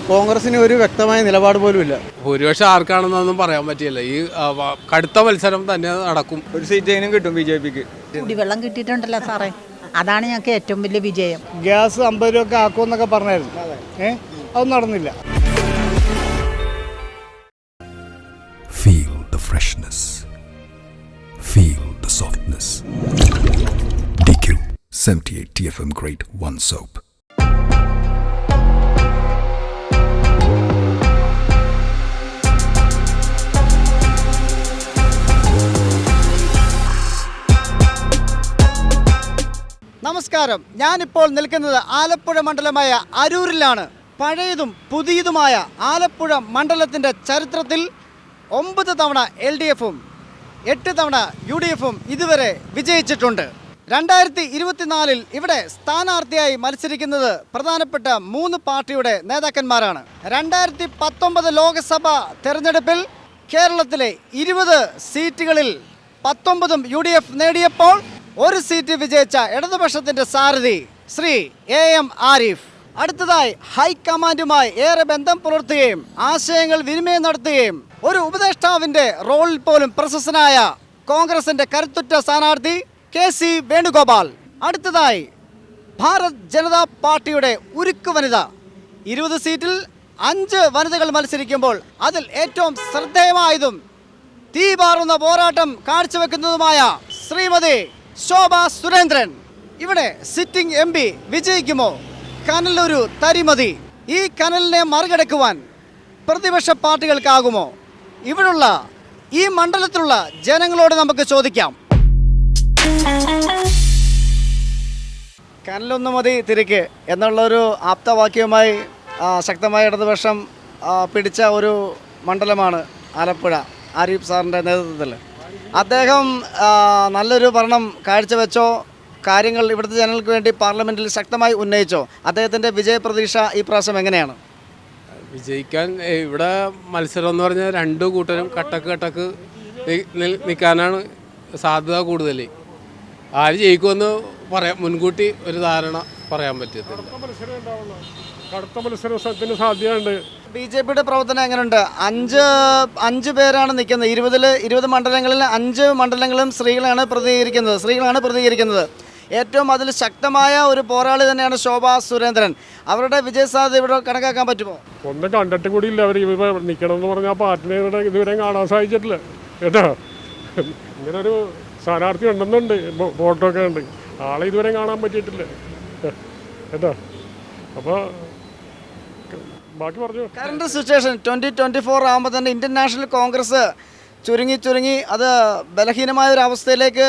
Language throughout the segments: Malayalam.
കോൺഗ്രസിന് ഒരു വ്യക്തമായ നിലപാട് പോലുമില്ല. ഭൂരിപക്ഷം ആർക്കാണെന്നൊന്നും പറയാൻ പറ്റില്ല. ഈ കടുത്ത മത്സരം തന്നെ നടക്കും. ഒരു സീറ്റെങ്കിലും കിട്ടും ബിജെപിക്ക്. കുടിവെള്ളം കിട്ടിയിട്ടുണ്ടല്ലോ സാറേ, അതാണ് ഞങ്ങൾക്ക് ഏറ്റവും വലിയ വിജയം. ഗ്യാസ് 50 രൂപ ആക്കുമെന്നൊക്കെ പറഞ്ഞായിരുന്നു, അതൊന്നും നടന്നില്ല. Feel the freshness. Feel the softness. DQ 78 TFM Grade 1 Soap. നമസ്കാരം, ഞാനിപ്പോൾ നിൽക്കുന്നത് ആലപ്പുഴ മണ്ഡലമായ അരൂരിലാണ്. പഴയതും പുതിയതുമായ ആലപ്പുഴ മണ്ഡലത്തിൻ്റെ ചരിത്രത്തിൽ 9 തവണ LDFും 8 തവണ UDFും ഇതുവരെ വിജയിച്ചിട്ടുണ്ട്. 2024 ഇവിടെ സ്ഥാനാർത്ഥിയായി മത്സരിക്കുന്നത് പ്രധാനപ്പെട്ട 3 പാർട്ടിയുടെ നേതാക്കന്മാരാണ്. 2019 ലോക്സഭാ തെരഞ്ഞെടുപ്പിൽ കേരളത്തിലെ 20 സീറ്റുകളിൽ 19ഉം UDF നേടിയപ്പോൾ ഒരു സീറ്റ് വിജയിച്ച ഇടതുപക്ഷത്തിന്റെ സാരഥി ശ്രീ AM ആരിഫ് അടുത്തതായി ഹൈക്കമാൻഡുമായി ഏറെ ബന്ധം പുലർത്തുകയും ആശയങ്ങൾ വിനിമയം നടത്തുകയും ഒരു ഉപദേഷ്ടാവിന്റെ റോളിൽ പോലും പ്രശസ്തനായ കോൺഗ്രസിന്റെ കരുത്തുറ്റ സ്ഥാനാർത്ഥി KC വേണുഗോപാൽ. അടുത്തതായി ഭാരത് ജനതാ പാർട്ടിയുടെ ഉരുക്ക് വനിത. 20 സീറ്റിൽ 5 വനിതകൾ മത്സരിക്കുമ്പോൾ അതിൽ ഏറ്റവും ശ്രദ്ധേയമായതും തീപാറുന്ന പോരാട്ടം കാഴ്ചവെക്കുന്നതുമായ ശ്രീമതി ശോഭ സുരേന്ദ്രൻ. ഇവിടെ സിറ്റിംഗ് MP വിജയിക്കുമോ? കനലൊരു തരിമതി. ഈ കനലിനെ മറികടക്കുവാൻ പ്രതിപക്ഷ പാർട്ടികൾക്കാകുമോ? ഇവിടുള്ള ഈ മണ്ഡലത്തിലുള്ള ജനങ്ങളോട് നമുക്ക് ചോദിക്കാം. കനലൊന്നു മതി തിരിക്ക് എന്നുള്ളൊരു ആപ്തവാക്യവുമായി ശക്തമായ ഇടതുപക്ഷം പിടിച്ച ഒരു മണ്ഡലമാണ് ആലപ്പുഴ. ആരിഫ് സാറിൻ്റെ നേതൃത്വത്തിൽ അദ്ദേഹം നല്ലൊരു ഭരണം കാഴ്ചവെച്ചോ? കാര്യങ്ങൾ ഇവിടുത്തെ ജനങ്ങൾക്ക് വേണ്ടി പാർലമെൻറ്റിൽ ശക്തമായി ഉന്നയിച്ചോ? അദ്ദേഹത്തിൻ്റെ വിജയപ്രതീക്ഷ ഈ പ്രാവശ്യം എങ്ങനെയാണ്? വിജയിക്കാൻ ഇവിടെ മത്സരം എന്ന് പറഞ്ഞാൽ 2 കൂട്ടരും കട്ടക്ക് നിൽക്കാനാണ് സാധ്യത കൂടുതൽ. ആര് ജയിക്കുമെന്ന് പറയാൻ മുൻകൂട്ടി ഒരു ധാരണ പറയാൻ പറ്റത്തില്ല. കടുത്ത മത്സരത്തിന് സാധ്യതയുണ്ട്. BJPയുടെ പ്രവർത്തനം എങ്ങനെയുണ്ട്? 5 പേരാണ് നിൽക്കുന്നത്. 20 മണ്ഡലങ്ങളിൽ 5 മണ്ഡലങ്ങളും സ്ത്രീകളാണ് പ്രതിനിധീകരിക്കുന്നത്. ഏറ്റവും അതിൽ ശക്തമായ ഒരു പോരാളി തന്നെയാണ് ശോഭ സുരേന്ദ്രൻ. അവരുടെ വിജയസാധ്യത ഇവിടെ കണക്കാക്കാൻ പറ്റുമോ? ഒന്നും കണ്ടിട്ടും കൂടി ഇല്ല. അവർ നിൽക്കണം എന്ന് പറഞ്ഞാൽ പാർട്ടിനെ ഇതുവരെ കാണാൻ സാധിച്ചിട്ടില്ല കേട്ടോ. ഇങ്ങനൊരു സ്ഥാനാർത്ഥി ഉണ്ടെന്നുണ്ട്, ഫോട്ടോ ഒക്കെ ഉണ്ട്, ആളെ ഇതുവരെ കാണാൻ പറ്റിയിട്ടില്ല കേട്ടോ. അപ്പോൾ ബാക്കി പറഞ്ഞു. കറണ്ട് സിറ്റുവേഷൻ 2024 ആകുമ്പോൾ തന്നെ ഇന്ത്യൻ നാഷണൽ കോൺഗ്രസ് ചുരുങ്ങി അത് ബലഹീനമായ ഒരു അവസ്ഥയിലേക്ക്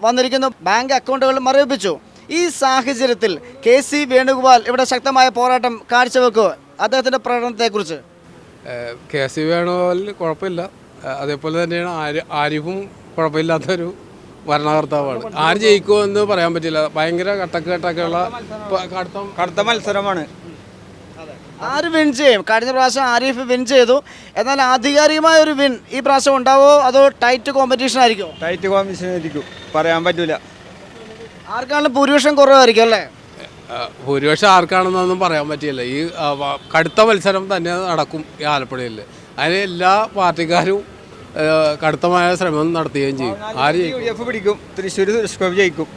വന്നിരിക്കുന്നു. ബാങ്ക് അക്കൗണ്ടുകൾ മരവിപ്പിച്ചു. ഈ സാഹചര്യത്തിൽ KC വേണുഗോപാൽ ഇവിടെ ശക്തമായ പോരാട്ടം കാഴ്ചവെക്കുക. അദ്ദേഹത്തിൻ്റെ പ്രകടനത്തെക്കുറിച്ച് KC വേണുഗോപാലിന് കുഴപ്പമില്ല. അതേപോലെ തന്നെയാണ് ആരിഫും കുഴപ്പമില്ലാത്തൊരു ഭരണകർത്താവാണ്. ആര് ജയിക്കുമെന്ന് പറയാൻ പറ്റില്ല. ഭയങ്കര കട്ടക്കുള്ള കടുത്ത മത്സരമാണ്. ആര് വിൻ ചെയ്യും? കഴിഞ്ഞ പ്രാവശ്യം ആരിഫ് വിൻ ചെയ്തു. എന്നാൽ ആധികാരികമായ ഒരു വിൻ ഈ പ്രാവശ്യം ഉണ്ടാവോ അതോ ടൈറ്റ് കോമ്പറ്റീഷൻ ആയിരിക്കുമോ? ടൈറ്റ് കോമ്പറ്റീഷൻ ആയിരിക്കും, പറയാൻ പറ്റില്ല. ആർക്കാണെങ്കിലും ഭൂരിപക്ഷം കുറവായിരിക്കും അല്ലേ? ഭൂരിപക്ഷം ആർക്കാണെന്നൊന്നും പറയാൻ പറ്റില്ല. ഈ കടുത്ത മത്സരം തന്നെ നടക്കും ഈ ആലപ്പുഴയിൽ. അതിന് എല്ലാ പാർട്ടിക്കാരും കടുത്തമായ ശ്രമം നടത്തുകയും ചെയ്യും. ആര് UDF പിടിക്കും. തൃശ്ശൂർ സുരേഷ് ഗോപി ജയിക്കും.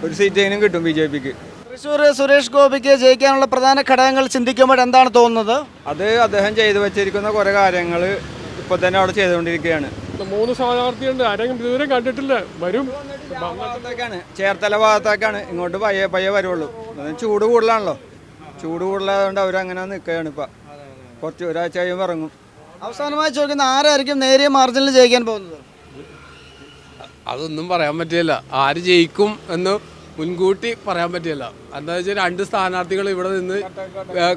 ഒരു സീറ്റെങ്കിലും കിട്ടും ബിജെപിക്ക്. തൃശ്ശൂർ സുരേഷ് ഗോപിക്ക് ജയിക്കാനുള്ള പ്രധാന ഘടകങ്ങൾ ചിന്തിക്കുമ്പോൾ എന്താണ് തോന്നുന്നത്? അത് അദ്ദേഹം ചെയ്തു വെച്ചിരിക്കുന്ന കുറേ കാര്യങ്ങൾ ഇപ്പോൾ തന്നെ അവിടെ ചെയ്തുകൊണ്ടിരിക്കുകയാണ്. 3 സ്ഥാനാർത്ഥിയുണ്ട്, ആരെങ്കിലും ഇതുവരെ കണ്ടിട്ടില്ല. വരും. ഭാഗത്തേക്കാണ്, ചേർത്തല ഭാഗത്തേക്കാണ്. ഇങ്ങോട്ട് പയ്യെ വരുള്ളൂ. ചൂട് കൂടുതലാണല്ലോ. ചൂട് കൂടുതലായതുകൊണ്ട് അവരങ്ങനെ നിൽക്കുകയാണ്. ഇപ്പം കുറച്ച് ഒരാഴ്ച കഴിയുമ്പോൾ ഇറങ്ങും. അവസാനമായി ചോദിക്കുന്ന ആരായിരിക്കും നേരിയ മാർജിനിൽ ജയിക്കാൻ പോകുന്നത്? അതൊന്നും പറയാൻ പറ്റില്ല. ആര് ജയിക്കും എന്ന് മുൻകൂട്ടി പറയാൻ പറ്റില്ല. എന്താ വെച്ചാൽ 2 സ്ഥാനാർത്ഥികൾ ഇവിടെ നിന്ന്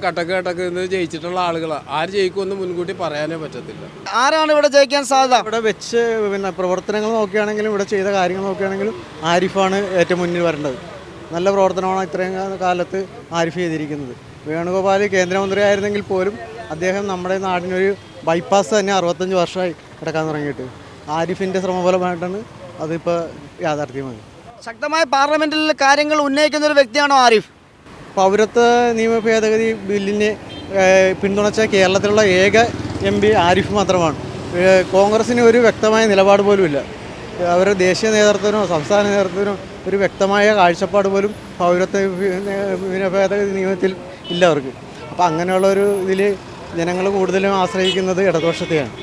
കട്ടക്ക് നിന്ന് ജയിച്ചിട്ടുള്ള ആളുകളാണ്. ആര് ജയിക്കുമെന്ന് മുൻകൂട്ടി പറയാനേ പറ്റത്തില്ല. ആരാണ് ഇവിടെ ജയിക്കാൻ സാധ്യത? ഇവിടെ വെച്ച് പ്രവർത്തനങ്ങൾ നോക്കുകയാണെങ്കിലും ഇവിടെ ചെയ്ത കാര്യങ്ങൾ നോക്കുകയാണെങ്കിലും ആരിഫാണ് ഏറ്റവും മുന്നിൽ വരേണ്ടത്. നല്ല പ്രവർത്തനമാണ് ഇത്രയും കാലത്ത് ആരിഫ് ചെയ്തിരിക്കുന്നത്. വേണുഗോപാൽ കേന്ദ്രമന്ത്രി ആയിരുന്നെങ്കിൽ പോലും അദ്ദേഹം നമ്മുടെ നാടിനൊരു ബൈപ്പാസ് തന്നെ 65 വർഷമായി കിടക്കാൻ തുടങ്ങിയിട്ട്. ആരിഫിൻ്റെ ശ്രമഫലമായിട്ടാണ് അതിപ്പോൾ യാഥാർത്ഥ്യമായി. ശക്തമായ പാർലമെന്റിൽ കാര്യങ്ങൾ ഉന്നയിക്കുന്ന ഒരു വ്യക്തിയാണോ ആരിഫ്? പൗരത്വ നിയമ ഭേദഗതി ബില്ലിനെ പിന്തുണച്ച കേരളത്തിലുള്ള ഏക MP ആരിഫ് മാത്രമാണ്. കോൺഗ്രസ്സിന് ഒരു വ്യക്തമായ നിലപാട് പോലുമില്ല. അവരുടെ ദേശീയ നേതൃത്വത്തിനോ സംസ്ഥാന നേതൃത്വത്തിനോ ഒരു വ്യക്തമായ കാഴ്ചപ്പാട് പോലും പൗരത്വ ഭേദഗതി നിയമത്തിൽ ഇല്ല അവർക്ക്. അപ്പോൾ അങ്ങനെയുള്ളൊരു ഇതിൽ ജനങ്ങൾ കൂടുതലും ആശ്രയിക്കുന്നത് ഇടതുപക്ഷത്തെയാണ്.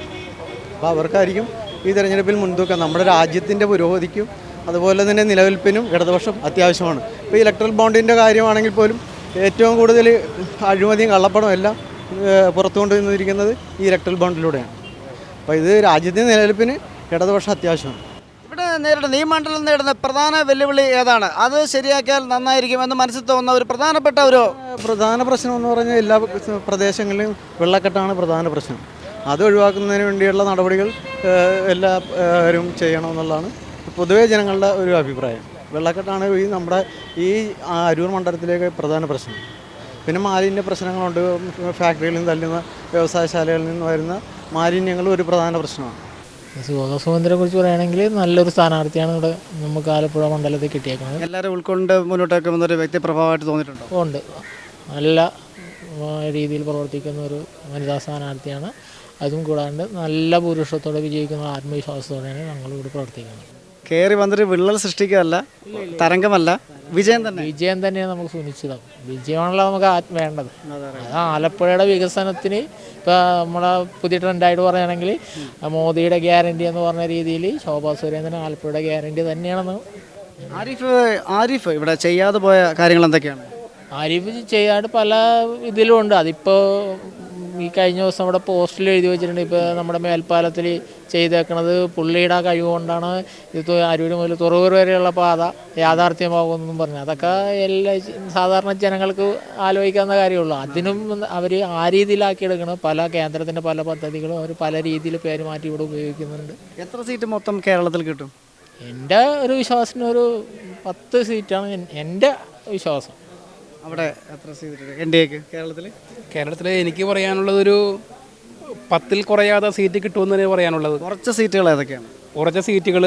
അപ്പോൾ അവർക്കായിരിക്കും ഈ തെരഞ്ഞെടുപ്പിൽ മുൻതൂക്കം. നമ്മുടെ രാജ്യത്തിൻ്റെ പുരോഗതിക്കും അതുപോലെ തന്നെ നിലനിൽപ്പിനും ഇടതുപക്ഷം അത്യാവശ്യമാണ്. ഇപ്പോൾ ഇലക്ട്രൽ ബോണ്ടിൻ്റെ കാര്യമാണെങ്കിൽ പോലും ഏറ്റവും കൂടുതൽ അഴിമതിയും കള്ളപ്പണവും എല്ലാം പുറത്തു കൊണ്ടുവന്നിരിക്കുന്നത് ഈ ഇലക്ട്രൽ ബോണ്ടിലൂടെയാണ്. അപ്പോൾ ഇത് രാജ്യത്തിൻ്റെ നിലനിൽപ്പിന് ഇടതുപക്ഷം അത്യാവശ്യമാണ്. ഇവിടെ നേരിടുന്ന ഈ മണ്ഡലം നേരിടുന്ന പ്രധാന വെല്ലുവിളി ഏതാണ്? അത് ശരിയാക്കിയാൽ നന്നായിരിക്കുമെന്ന് മനസ്സിൽ തോന്നുന്ന ഒരു പ്രധാനപ്പെട്ട പ്രധാന പ്രശ്നം എന്ന് പറഞ്ഞാൽ എല്ലാ പ്രദേശങ്ങളിലും വെള്ളക്കെട്ടാണ് പ്രധാന പ്രശ്നം. അത് ഒഴിവാക്കുന്നതിന് വേണ്ടിയുള്ള നടപടികൾ എല്ലാവരും ചെയ്യണമെന്നുള്ളതാണ് പൊതുവേ ജനങ്ങളുടെ ഒരു അഭിപ്രായം. വെള്ളക്കെട്ടാണ് നമ്മുടെ ഈ അരൂർ മണ്ഡലത്തിലേക്ക് പ്രധാന പ്രശ്നം. പിന്നെ മാലിന്യ പ്രശ്നങ്ങളുണ്ട്. ഫാക്ടറികളിൽ നിന്ന് തല്ലുന്ന വ്യവസായശാലകളിൽ നിന്ന് വരുന്ന മാലിന്യങ്ങളും ഒരു പ്രധാന പ്രശ്നമാണ്. സുഗതസുമന്തിനെ കുറിച്ച് പറയുകയാണെങ്കിൽ നല്ലൊരു സ്ഥാനാർത്ഥിയാണ് ഇവിടെ നമുക്ക് ആലപ്പുഴ മണ്ഡലത്തിൽ കിട്ടിയേക്കുന്നത്. എല്ലാവരും ഉൾക്കൊണ്ട് മുന്നോട്ട് വെക്കുന്ന ഒരു വ്യക്തിപ്രഭാവമായിട്ട് തോന്നിയിട്ടുണ്ടോ? ഉണ്ട്, നല്ല രീതിയിൽ പ്രവർത്തിക്കുന്ന ഒരു വനിതാ സ്ഥാനാർത്ഥിയാണ്. അതും കൂടാണ്ട് നല്ല ഭൂരിപക്ഷത്തോടെ വിജയിക്കുന്ന ആത്മവിശ്വാസത്തോടെയാണ് ഞങ്ങളിവിടെ പ്രവർത്തിക്കുന്നത്. കയറി വന്നിട്ട് വിള്ളൽ സൃഷ്ടിക്കുകയല്ല, തരംഗമല്ല, വിജയം തന്നെയാണ് നമുക്ക് സുനിശ്ചിതം. വിജയമാണല്ലോ നമുക്ക് വേണ്ടത്. അത് ആലപ്പുഴയുടെ വികസനത്തിന് ഇപ്പോൾ നമ്മളെ പുതിയ ട്രെൻഡായിട്ട് പറയുകയാണെങ്കിൽ മോദിയുടെ ഗ്യാരണ്ടി എന്ന് പറഞ്ഞ രീതിയിൽ ശോഭാ സുരേന്ദ്രൻ ആലപ്പുഴയുടെ ഗ്യാരണ്ടി തന്നെയാണെന്ന്. ആരിഫ് ഇവിടെ ചെയ്യാതെ പോയ കാര്യങ്ങൾ എന്തൊക്കെയാണ്? ആരിഫ് ചെയ്യാണ്ട് പല ഇതിലും ഉണ്ട്. അതിപ്പോൾ ഈ കഴിഞ്ഞ ദിവസം ഇവിടെ പോസ്റ്റിൽ എഴുതി വെച്ചിട്ടുണ്ട്. ഇപ്പോൾ നമ്മുടെ മേൽപ്പാലത്തിൽ ചെയ്തേക്കണത് പുള്ളിയുടെ കഴിവ് കൊണ്ടാണ് ഇത് അരൂർ മുതൽ തുറവൂർ വരെയുള്ള പാത യാഥാർത്ഥ്യമാകുമെന്നും പറഞ്ഞു. അതൊക്കെ എല്ലാ സാധാരണ ജനങ്ങൾക്ക് ആലോചിക്കാവുന്ന കാര്യമുള്ളൂ. അതിനും അവർ ആ രീതിയിലാക്കിയെടുക്കണം. പല കേന്ദ്രത്തിൻ്റെ പല പദ്ധതികളും അവർ പല രീതിയിൽ പേര് മാറ്റി ഇവിടെ ഉപയോഗിക്കുന്നുണ്ട്. എത്ര സീറ്റ് മൊത്തം കേരളത്തിൽ കിട്ടും? എൻ്റെ ഒരു വിശ്വാസത്തിന് ഒരു 10 സീറ്റാണ് എൻ്റെ വിശ്വാസം. അവിടെ എത്ര സീറ്റ് NDAക്ക് കേരളത്തിൽ എനിക്ക് പറയാനുള്ളത് ഒരു 10-ൽ കുറയാതെ സീറ്റ് കിട്ടുമെന്ന് തന്നെ പറയാനുള്ളത്. കുറച്ച് സീറ്റുകൾ ഏതൊക്കെയാണ്? കുറച്ച് സീറ്റുകൾ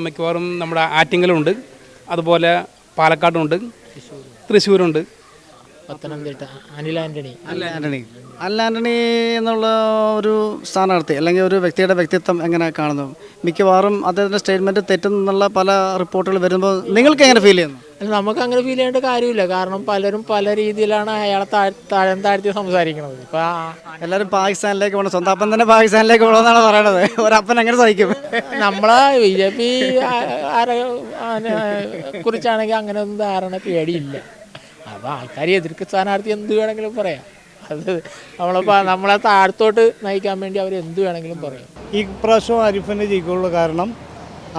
മിക്കവാറും നമ്മുടെ ആറ്റിങ്ങലുണ്ട്, അതുപോലെ പാലക്കാടുണ്ട്, തൃശ്ശൂരുണ്ട്, പത്തനംതിട്ട അനിൽ ആന്റണി എന്നുള്ള ഒരു സ്ഥാനാർത്ഥി അല്ലെങ്കിൽ ഒരു വ്യക്തിയുടെ വ്യക്തിത്വം എങ്ങനെ കാണുന്നു? മിക്കവാറും അദ്ദേഹത്തിൻ്റെ സ്റ്റേറ്റ്മെൻറ്റ് തെറ്റെന്നുള്ള പല റിപ്പോർട്ടുകൾ വരുമ്പോൾ നിങ്ങൾക്ക് എങ്ങനെ ഫീൽ ചെയ്യുന്നു? നമുക്ക് അങ്ങനെ ഫീൽ ചെയ്യേണ്ട കാര്യമില്ല. കാരണം പലരും പല രീതിയിലാണ് അയാളെ താഴ്ത്തി സംസാരിക്കുന്നത്. ഇപ്പം എല്ലാവരും പാകിസ്ഥാനിലേക്ക് പോകണം, സ്വന്തം അപ്പൻ തന്നെ പാകിസ്ഥാനിലേക്ക് പോകണമെന്നാണ് പറയണത്. ഒരപ്പൻ എങ്ങനെ സഹിക്കും? നമ്മളെ BJP കുറിച്ചാണെങ്കിൽ അങ്ങനെ ഒന്നും ധാരണ പേടിയില്ല. അപ്പോൾ ആൾക്കാർ എതിർക്ക് സ്ഥാനാർത്ഥി എന്ത് വേണമെങ്കിലും പറയാം. അത് നമ്മളെ താഴത്തോട്ട് നയിക്കാൻ വേണ്ടി അവർ എന്ത് വേണമെങ്കിലും പറയും. ഈ പ്രാവശ്യം ആരിഫിനെ ജയിക്കുള്ളൂ. കാരണം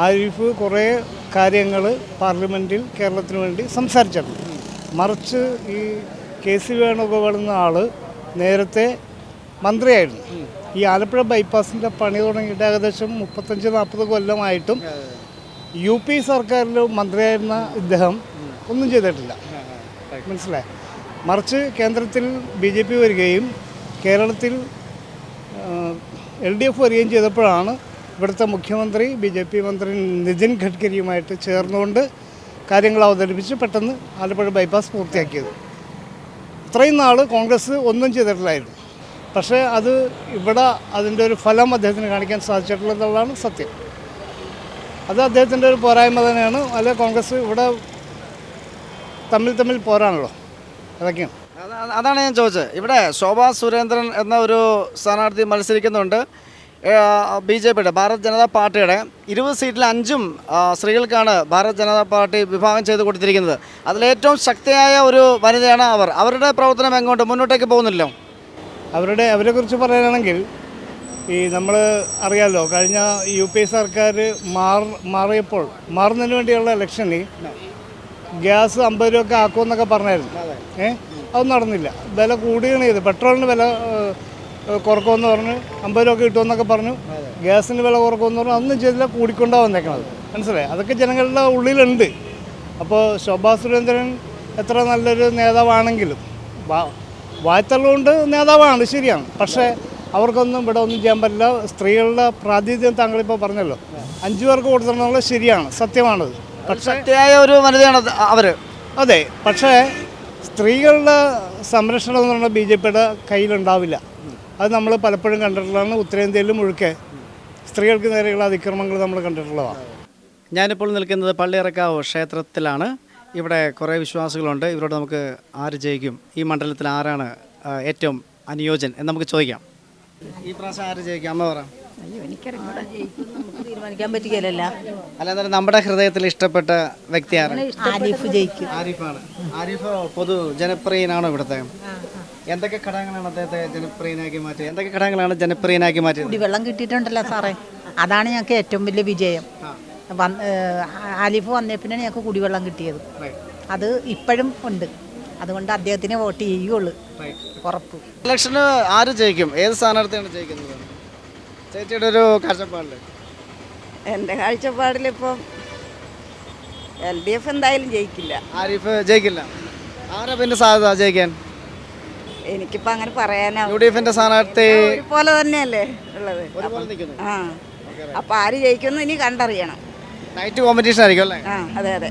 ആരിഫ് കുറേ കാര്യങ്ങൾ പാർലമെൻറ്റിൽ കേരളത്തിന് വേണ്ടി സംസാരിച്ചിട്ടുണ്ട്. മറിച്ച് ഈ KC വേണുഗോപാൽ എന്ന ആൾ നേരത്തെ മന്ത്രിയായിരുന്നു. ഈ ആലപ്പുഴ ബൈപ്പാസിൻ്റെ പണി തുടങ്ങിയിട്ട് ഏകദേശം 35-40 കൊല്ലമായിട്ടും UP സർക്കാരിൽ മന്ത്രിയായിരുന്ന ഇദ്ദേഹം ഒന്നും ചെയ്തിട്ടില്ല. മനസ്സിലായി. മറിച്ച് കേന്ദ്രത്തിൽ BJP വരികയും കേരളത്തിൽ LDF വരികയും ചെയ്തപ്പോഴാണ് ഇവിടുത്തെ മുഖ്യമന്ത്രി BJP മന്ത്രി നിതിൻ ഗഡ്കരിയുമായിട്ട് ചേർന്നുകൊണ്ട് കാര്യങ്ങൾ അവതരിപ്പിച്ച് പെട്ടെന്ന് ആലപ്പുഴ ബൈപ്പാസ് പൂർത്തിയാക്കിയത്. ഇത്രയും നാൾ കോൺഗ്രസ് ഒന്നും ചെയ്തിട്ടില്ലായിരുന്നു. പക്ഷേ അത് ഇവിടെ അതിൻ്റെ ഒരു ഫലം അദ്ദേഹത്തിന് കാണിക്കാൻ സാധിച്ചിട്ടുള്ളതാണ് സത്യം. അത് അദ്ദേഹത്തിൻ്റെ ഒരു പോരായ്മ തന്നെയാണ്. അല്ലെ കോൺഗ്രസ് ഇവിടെ തമ്മിൽ പോരാണല്ലോ, അതൊക്കെയാണ്. അതാണ് ഞാൻ ചോദിച്ചത്. ഇവിടെ ശോഭാ സുരേന്ദ്രൻ എന്ന ഒരു സ്ഥാനാർത്ഥി മത്സരിക്കുന്നുണ്ട്. BJPയുടെ ഭാരത് ജനതാ പാർട്ടിയുടെ 20 സീറ്റിൽ 5ഉം സ്ത്രീകൾക്കാണ് ഭാരത് ജനതാ പാർട്ടി വിഭാഗം ചെയ്ത് കൊടുത്തിരിക്കുന്നത്. അതിലേറ്റവും ശക്തിയായ ഒരു വനിതയാണ് അവർ. അവരുടെ പ്രവർത്തനം എങ്ങോട്ട് മുന്നോട്ടേക്ക് പോകുന്നില്ലോ? അവരെക്കുറിച്ച് പറയുകയാണെങ്കിൽ ഈ നമ്മൾ അറിയാമല്ലോ, കഴിഞ്ഞ UP സർക്കാർ മാറിയപ്പോൾ മാറുന്നതിന് വേണ്ടിയുള്ള ഇലക്ഷന് ഗ്യാസ് 50 രൂപയൊക്കെ ആക്കുമെന്നൊക്കെ പറഞ്ഞായിരുന്നു. അതൊന്നും നടന്നില്ല. വില കൂടുകയാണ് ചെയ്ത്. പെട്രോളിന് വില കുറക്കുമെന്ന് പറഞ്ഞു, 50 രൂപ കിട്ടുമെന്നൊക്കെ പറഞ്ഞു. ഗ്യാസിന് വില കുറക്കുമെന്ന് പറഞ്ഞു, അതൊന്നും ചെയ്തില്ല, കൂടിക്കൊണ്ടാണ് വന്നേക്കണത്. മനസ്സിലായി. അതൊക്കെ ജനങ്ങളുടെ ഉള്ളിലുണ്ട്. അപ്പോൾ ശോഭാ സുരേന്ദ്രൻ എത്ര നല്ലൊരു നേതാവാണെങ്കിലും വായ്ത്തള്ളുകൊണ്ട് നേതാവാണ്, ശരിയാണ്. പക്ഷേ അവർക്കൊന്നും ഇവിടെ ഒന്നും ചെയ്യാൻ പറ്റില്ല. സ്ത്രീകളുടെ പ്രാതിനിധ്യം താങ്കളിപ്പോൾ പറഞ്ഞല്ലോ, 5 പേർക്ക് കൊടുത്തിട്ടുള്ളത് ശരിയാണ്, സത്യമാണത്. പക്ഷേ ശക്തിയായ ഒരു വനിതയാണ് അവർ. അതെ, പക്ഷേ സ്ത്രീകളുടെ സംരക്ഷണം എന്ന് പറഞ്ഞാൽ BJPയുടെ കയ്യിലുണ്ടാവില്ല. അത് നമ്മൾ പലപ്പോഴും കണ്ടിട്ടുള്ളതാണ്. ഉത്തരേന്ത്യയിലും മുഴുക്കെ സ്ത്രീകൾക്ക് നേരെയുള്ള അതിക്രമങ്ങൾ നമ്മൾ കണ്ടിട്ടുള്ളതാണ്. ഞാനിപ്പോൾ നിൽക്കുന്നത് പള്ളിയിറക്കാവ് ക്ഷേത്രത്തിലാണ്. ഇവിടെ കുറേ വിശ്വാസികളുണ്ട്. ഇവരോട് നമുക്ക് ആര് ജയിക്കും, ഈ മണ്ഡലത്തിൽ ആരാണ് ഏറ്റവും അനുയോജ്യൻ എന്ന് നമുക്ക് ചോദിക്കാം. ഈ പ്രാവശ്യം ആര് ജയിക്കും? അമ്മ പറ. തീരുമാനിക്കാൻ പറ്റുകയില്ലല്ല. അല്ല, എന്നാലും നമ്മുടെ ഹൃദയത്തിൽ ഇഷ്ടപ്പെട്ട വ്യക്തി ആരാണ്? ആരിഫ് ജയിക്കും. ആരിഫാണ്. ആരിഫ് പൊതു ജനപ്രിയനാണോ ഇവിടുത്തെ? എന്തൊക്കെ ഘടകങ്ങളാണ് അദ്ദേഹത്തെ ജനപ്രിയനാക്കി മാറ്റിയത്? എന്തൊക്കെ ഘടകങ്ങളാണ് ജനപ്രിയനാക്കി മാറ്റിയത്? കുടിവെള്ളം കിട്ടിയിട്ടുണ്ടല്ലോ സാറേ, അതാണ് ഞങ്ങൾക്ക് ഏറ്റവും വലിയ വിജയം. ആലിഫ് വന്നേ പിന്നെ ഞങ്ങൾക്ക് കുടിവെള്ളം കിട്ടിയത്. അത് ഇപ്പോഴും ഉണ്ട്. അതുകൊണ്ട് അദ്ദേഹത്തിനെ വോട്ട് ചെയ്യുള്ളൂ, ഉറപ്പ്. ഇലക്ഷന് ആര് ജയിക്കും? ഏത് സ്ഥാനാർത്ഥിയാണ് ജയിക്കുന്നത് ചേച്ചിയുടെ ഒരു കാഴ്ചപ്പാടിൽ? എൻ്റെ കാഴ്ചപ്പാടിലിപ്പം LDF എന്തായാലും ജയിക്കില്ല. ആരിഫ് ജയിക്കില്ല. ആരാ പിന്നെ സാധ്യത ജയിക്കാൻ? എനിക്കിപ്പോൾ അങ്ങനെ പറയാനാവും. UDFന്റെ സ്ഥാനാർത്ഥി പോലെ തന്നെയല്ലേ ഉള്ളത്. ഒരുപോലെ നിൽക്കുന്നു. അപ്പം ആര് ജയിക്കുമെന്ന് ഇനി കണ്ടറിയണം. നൈറ്റ് കോമ്പറ്റീഷൻ ആയിരിക്കും അല്ലേ? അതെ അതെ.